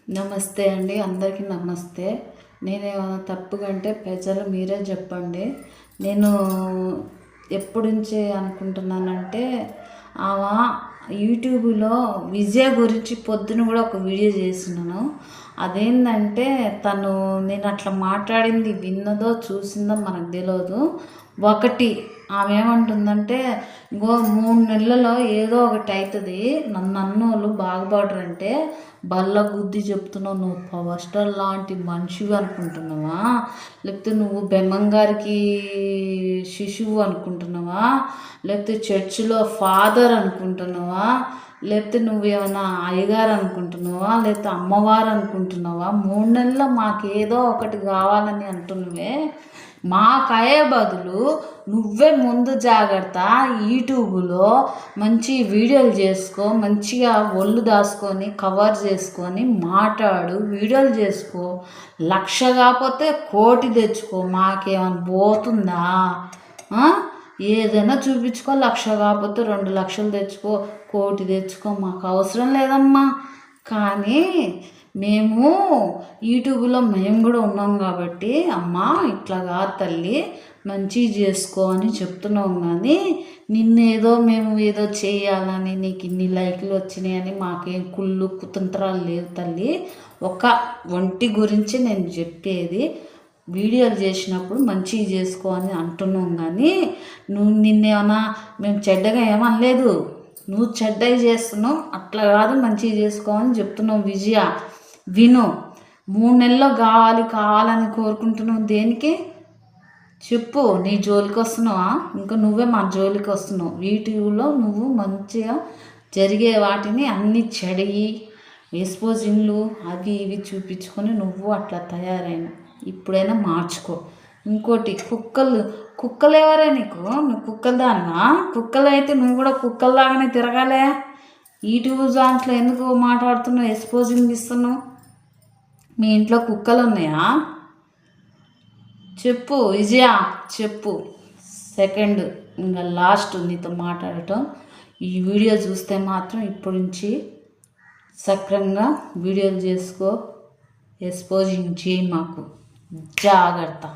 నమస్తే అండి, అందరికీ నమస్తే. నేనేమైనా తప్పుగంటే ప్రజలు మీరే చెప్పండి. నేను ఎప్పటి నుంచి అనుకుంటున్నానంటే ఆమె యూట్యూబ్లో విజయ గురించి పొద్దున కూడా ఒక వీడియో చేసినాను. అదేంటంటే నేను అట్లా మాట్లాడింది విన్నదో చూసిందో మనకు తెలియదు. ఒకటి ఆమె ఏమంటుందంటే, ఇంకో 3 నెలలలో ఏదో ఒకటి అవుతుంది, నన్ను అన్నోళ్ళు బాగుపడరంటే బల్ల గుద్ది చెప్తున్నావు. నువ్వు పవర్ స్టార్ లాంటి మనిషివి అనుకుంటున్నావా, లేకపోతే నువ్వు బెమ్మంగారికి శిశువు అనుకుంటున్నావా, లేకపోతే చర్చిలో ఫాదర్ అనుకుంటున్నావా, లేకపోతే నువ్వేమైనా అయ్యగారు అనుకుంటున్నావా, లేకపోతే అమ్మవారు అనుకుంటున్నావా? 3 నెలల్లో మాకేదో ఒకటి కావాలని అంటున్నావే. మాకయ్యే బదులు నువ్వే ముందు జాగ్రత్త యూట్యూబ్లో మంచి వీడియోలు చేసుకో, మంచిగా ఒళ్ళు దాచుకొని కవర్ చేసుకొని మాట్లాడు, వీడియోలు చేసుకో. 1,00,000 కాకపోతే 1,00,00,000 తెచ్చుకో. మాకేమైనా పోతుందా? ఏదైనా చూపించుకో. 1,00,000 కాకపోతే 2,00,000 తెచ్చుకో, 1,00,00,000 తెచ్చుకో. మాకు అవసరం లేదమ్మా. కానీ మేము యూట్యూబ్లో మేము కూడా ఉన్నాం కాబట్టి, అమ్మ ఇట్లా కాదు తల్లి, మంచిగా చేసుకో అని చెప్తున్నాం. కానీ మేము ఏదో చేయాలని, నీకు ఇన్ని లైక్లు వచ్చినాయని మాకేం కుళ్ళు కుతంత్రాలు లేవు తల్లి. ఒక ఒంటి గురించి నేను చెప్పేది, వీడియోలు చేసినప్పుడు మంచిగా చేసుకో అని అంటున్నాం. కానీ నిన్నేమన్నా మేము చెడ్డగా ఏమనలేదు. నువ్వు చెడ్డగా చేస్తున్నావు, అట్లా కాదు మంచిగా చేసుకో అని చెప్తున్నావు. విజయ విను. 3 నెలల్లో కావాలని కోరుకుంటున్నావు. దేనికి చెప్పు? నీ జోలికి వస్తున్నావా? ఇంకా నువ్వే మా జోలికి వస్తున్నావు. యూట్యూబ్లో నువ్వు మంచిగా జరిగే వాటిని అన్ని చెడిగి ఎక్స్పోజింగ్లు అవి ఇవి చూపించుకొని నువ్వు అట్లా తయారైన. ఇప్పుడైనా మార్చుకో. ఇంకోటి, కుక్కలు ఎవరే నీకు? నువ్వు కుక్కలదాన్నా? కుక్కలు అయితే నువ్వు కూడా కుక్కల్లాగానే తిరగాలే. యూట్యూబ్ దాంట్లో ఎందుకు మాట్లాడుతున్నావు, ఎక్స్పోజింగ్ ఇస్తున్నావు? మీ ఇంట్లో కుక్కలు ఉన్నాయా? చెప్పు విజయ, చెప్పు. సెకండ్, ఇంకా లాస్ట్ నీతో మాట్లాడటం. ఈ వీడియో చూస్తే మాత్రం ఇప్పటి నుంచి సక్రంగా వీడియోలు చేసుకో, ఎక్స్పోజింగ్ చేయి. మాకు జాగ్రత్త.